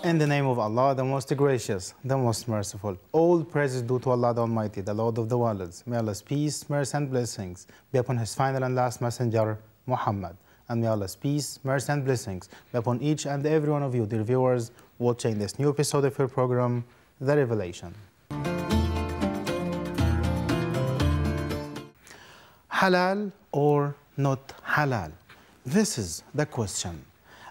In the name of Allah, the most gracious, the most merciful. All praises due to Allah the Almighty, the Lord of the worlds. May Allah's peace, mercy and blessings be upon His final and last messenger, Muhammad. And may Allah's peace, mercy and blessings be upon each and every one of you, dear viewers, watching this new episode of your program, The Revelation. Halal or not halal? This is the question.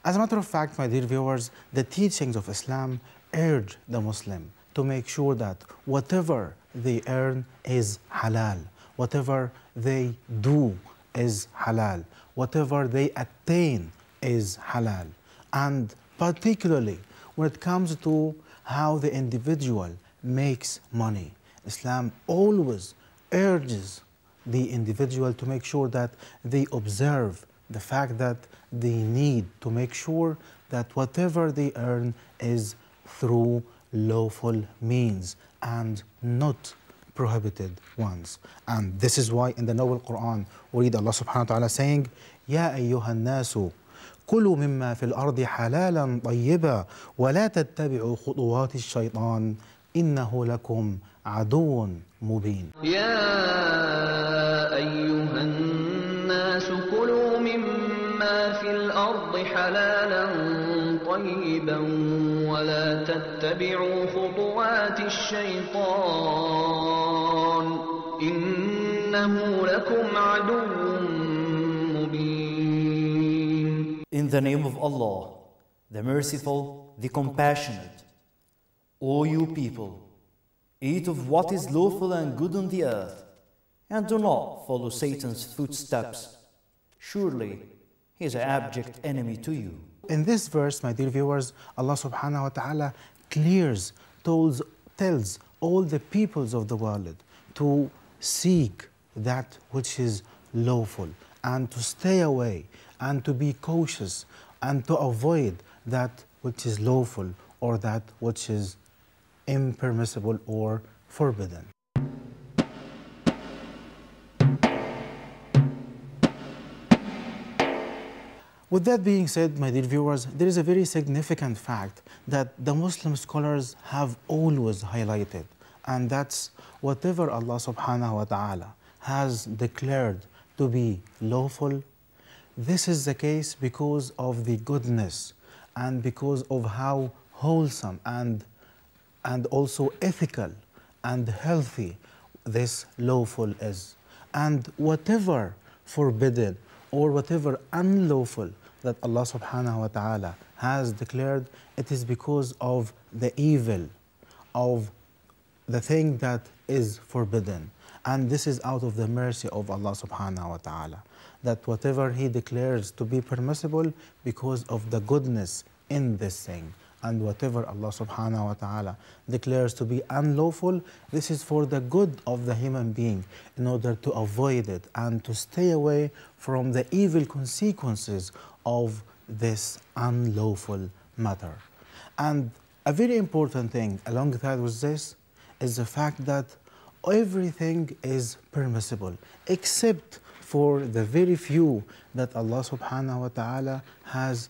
As a matter of fact, my dear viewers, the teachings of Islam urge the Muslim to make sure that whatever they earn is halal, whatever they do is halal, whatever they attain is halal. And particularly when it comes to how the individual makes money, Islam always urges the individual to make sure that they observe the fact that they need to make sure that whatever they earn is through lawful means and not prohibited ones. And this is why in the Noble Quran we read Allah subhanahu wa ta'ala saying, Ya ayyuhan nasu كلوا مما في الأرض حلالا طيبا ولا تتبعوا خطوات الشيطان إنه لكم عدو مبين. يا أيها الناس كلوا مما في الأرض حلالا طيبا ولا تتبعوا خطوات الشيطان إنه لكم عدو مبين. In the name of Allah, the Merciful, the Compassionate. O you people, eat of what is lawful and good on the earth, and do not follow Satan's footsteps. Surely, he is an abject enemy to you. In this verse, my dear viewers, Allah subhanahu wa ta'ala tells all the peoples of the world to seek that which is lawful and to stay away and to be cautious and to avoid that which is lawful or that which is impermissible or forbidden. With that being said, my dear viewers, there is a very significant fact that the Muslim scholars have always highlighted, and that's whatever Allah subhanahu wa ta'ala has declared to be lawful, this is the case because of the goodness and because of how wholesome and also ethical and healthy this lawful is. And whatever forbidden or whatever unlawful that Allah subhanahu wa ta'ala has declared, it is because of the evil of the thing that is forbidden. And this is out of the mercy of Allah subhanahu wa ta'ala, that whatever He declares to be permissible because of the goodness in this thing, and whatever Allah subhanahu wa ta'ala declares to be unlawful, this is for the good of the human being in order to avoid it and to stay away from the evil consequences of this unlawful matter. And a very important thing alongside with this is the fact that everything is permissible except for the very few that Allah subhanahu wa ta'ala has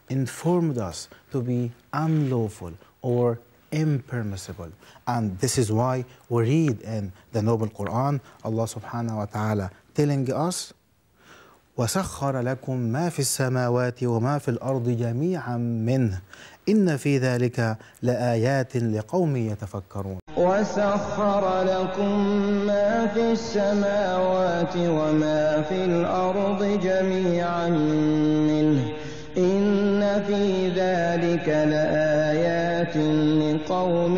informed us to be unlawful or impermissible. And this is why we read in the Noble Quran Allah subhanahu wa ta'ala telling us, وَسَخَّرَ لَكُم مَا فِي السَّمَاوَاتِ وَمَا فِي الْأَرْضِ جَمِيعًا مِّنْهُ إِنَّ فِي ذَلِكَ لَآيَاتٍ لِقَوْمٍ يَتَفَكَّرُونَ. وَسَخَّرَ لَكُم مَّا فِي السَّمَاوَاتِ وَمَا فِي الْأَرْضِ جَمِيعًا مِّنْهُ إِنَّ فِي ذَلِكَ لَآيَاتٍ لِقَوْمٍ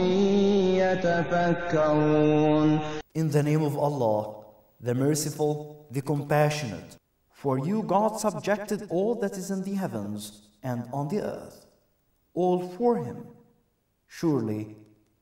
يَتَفَكَّرُونَ. In the name of Allah, the Merciful, the Compassionate. For you, God subjected all that is in the heavens and on the earth, all for Him. Surely,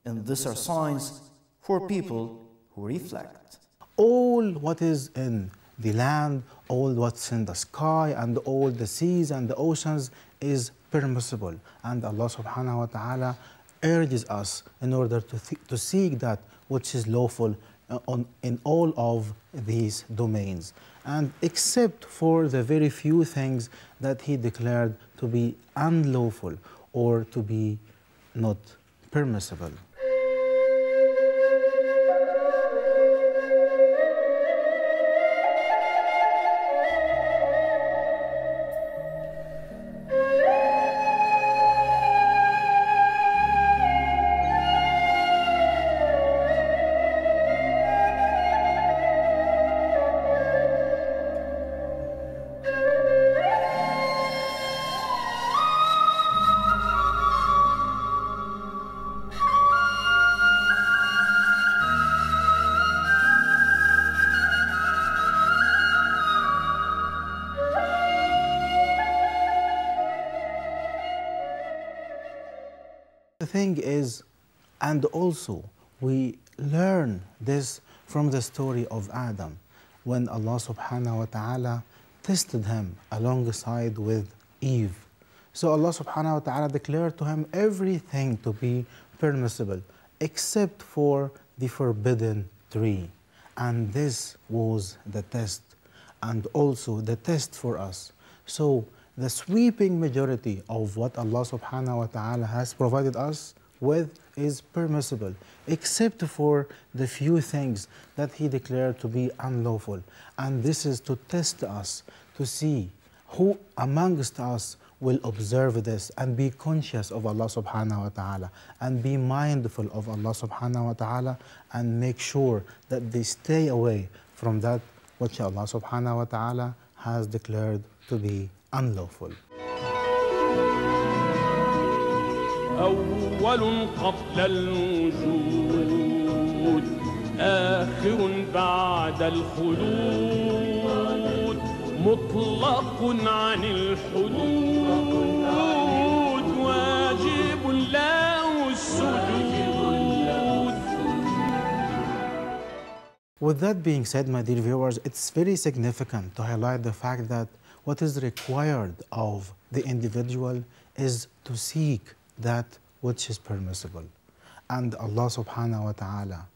in this are signs for people who reflect. All what is in the land, all what's in the sky, and all the seas and the oceans is permissible. And Allah subhanahu wa ta'ala urges us in order to seek that which is lawful in all of these domains. And except for the very few things that He declared to be unlawful or to be not permissible. The thing is, and also we learn this from the story of Adam, when Allah subhanahu wa ta'ala tested him alongside with Eve. So Allah subhanahu wa ta'ala declared to him everything to be permissible except for the forbidden tree. And this was the test, and also the test for us. So the sweeping majority of what Allah subhanahu wa ta'ala has provided us with is permissible, except for the few things that He declared to be unlawful. And this is to test us, to see who amongst us will observe this and be conscious of Allah subhanahu wa ta'ala and be mindful of Allah subhanahu wa ta'ala and make sure that they stay away from that which Allah subhanahu wa ta'ala has declared to be unlawful. أول قبل الوجود آخر بعد الخلود مطلق عن الحدود واجب له السجود. With that being said, my dear viewers, it's very significant to highlight the fact that what is required of the individual is to seek that which is permissible. And Allah subhanahu wa ta'ala,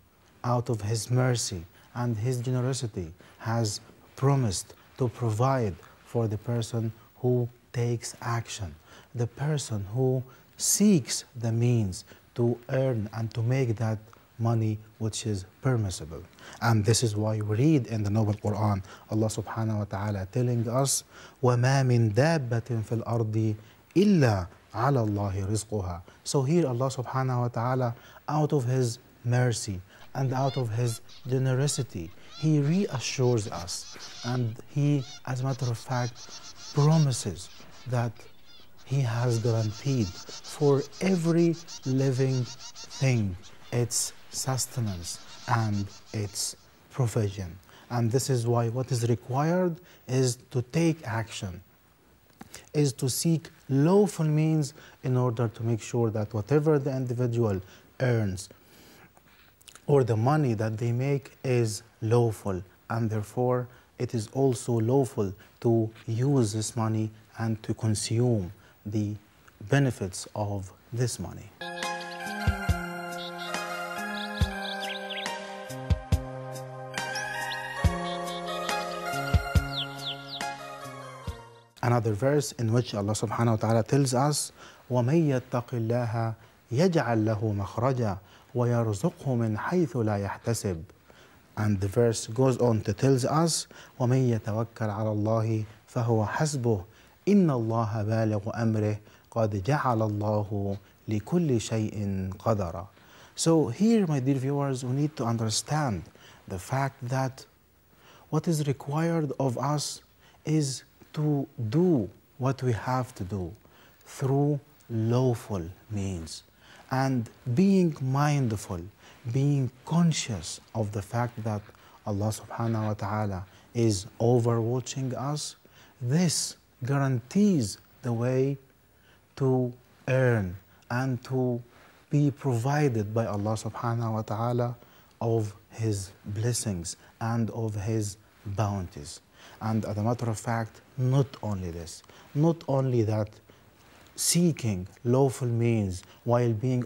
out of His mercy and His generosity, has promised to provide for the person who takes action, the person who seeks the means to earn and to make that money which is permissible. And this is why we read in the Noble Quran, Allah subhanahu wa ta'ala telling us, وَمَا مِن دَابَّةٍ فِي الْأَرْضِ إِلَّا عَلَى اللَّهِ رِزْقُهَا. So here Allah subhanahu wa ta'ala, out of His mercy and out of His generosity, He reassures us, and He, as a matter of fact, promises that He has guaranteed for every living thing its sustenance and its provision. And this is why what is required is to take action, is to seek lawful means in order to make sure that whatever the individual earns or the money that they make is lawful, and therefore it is also lawful to use this money and to consume the benefits of this money. Another verse in which Allah subhanahu wa ta'ala tells us, وَمَن يَتَّقِ اللَّهَ يَجْعَلْ لَهُ مَخْرَجًا وَيَرْزُقْهُ مِنْ حَيْثُ لَا يَحْتَسِبُ. And the verse goes on to tell us, وَمَن يَتَوَكَّلْ عَلَى اللَّهِ فَهُوَ حَسْبُهُ إِنَّ اللَّهَ بَالِغُ أَمْرِهِ قَدْ جَعَلَ اللَّهُ لِكُلِّ شَيْءٍ قَدَرًا. So here, my dear viewers, we need to understand the fact that what is required of us is to do what we have to do through lawful means, and being mindful, being conscious of the fact that Allah subhanahu wa ta'ala is overwatching us. This guarantees the way to earn and to be provided by Allah subhanahu wa ta'ala of His blessings and of His bounties. And as a matter of fact, not only this, not only that, seeking lawful means while being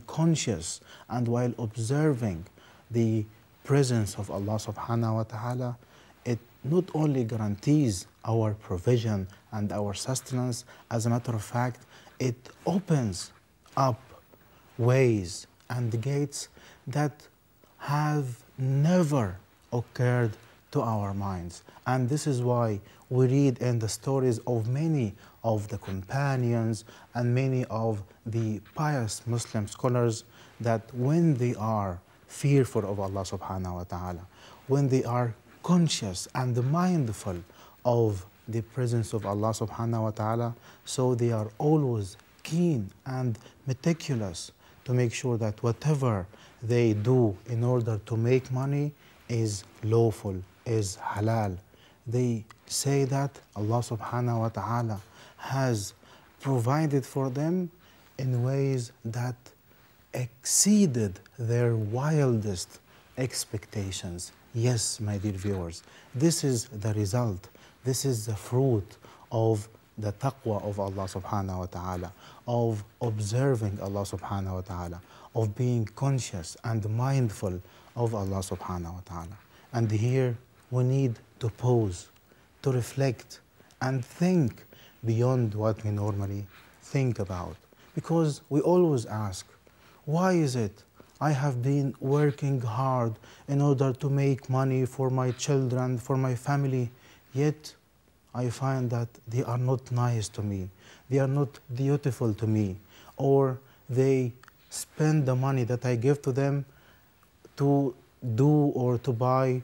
conscious and while observing the presence of Allah subhanahu wa ta'ala, it not only guarantees our provision and our sustenance, as a matter of fact, it opens up ways and gates that have never occurred to our minds. And this is why we read in the stories of many of the companions and many of the pious Muslim scholars that when they are fearful of Allah subhanahu wa ta'ala, when they are conscious and mindful of the presence of Allah subhanahu wa ta'ala, so they are always keen and meticulous to make sure that whatever they do in order to make money is lawful, is halal. They say that Allah subhanahu wa ta'ala has provided for them in ways that exceeded their wildest expectations. Yes, my dear viewers, this is the result, this is the fruit of the taqwa of Allah subhanahu wa ta'ala, of observing Allah subhanahu wa ta'ala, of being conscious and mindful of Allah subhanahu wa ta'ala. And here we need to pause, to reflect and think beyond what we normally think about. Because we always ask, why is it I have been working hard in order to make money for my children, for my family, yet I find that they are not nice to me, they are not dutiful to me, or they spend the money that I give to them to do or to buy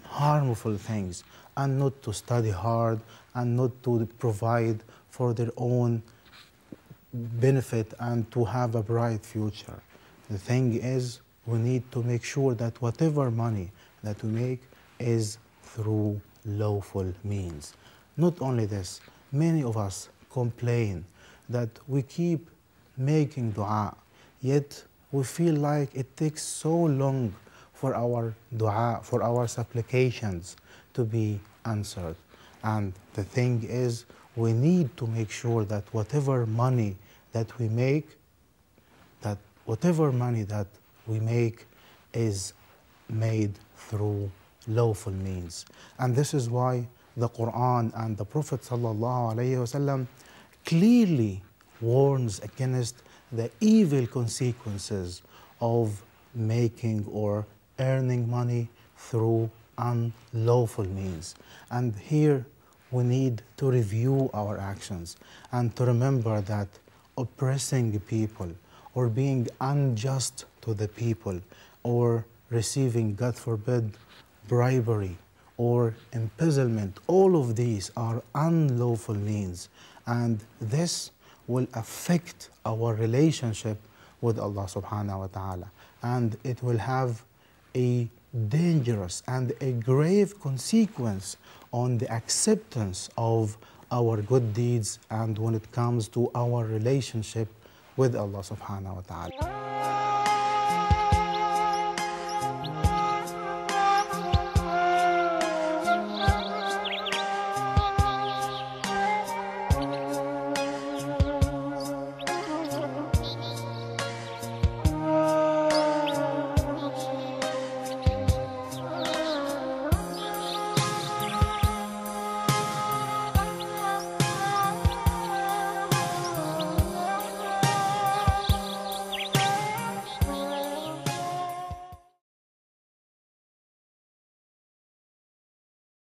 harmful things, and not to study hard and not to provide for their own benefit and to have a bright future. The thing is, we need to make sure that whatever money that we make is through lawful means. Not only this, many of us complain that we keep making dua, yet we feel like it takes so long for our dua, for our supplications to be answered. And the thing is, we need to make sure that whatever money that we make, is made through lawful means. And this is why the Quran and the Prophet ﷺ clearly warns against the evil consequences of making or earning money through unlawful means. And here we need to review our actions and to remember that oppressing people or being unjust to the people or receiving, God forbid, bribery or embezzlement, all of these are unlawful means, and this will affect our relationship with Allah subhanahu wa ta'ala, and it will have a dangerous and a grave consequence on the acceptance of our good deeds and when it comes to our relationship with Allah subhanahu wa ta'ala.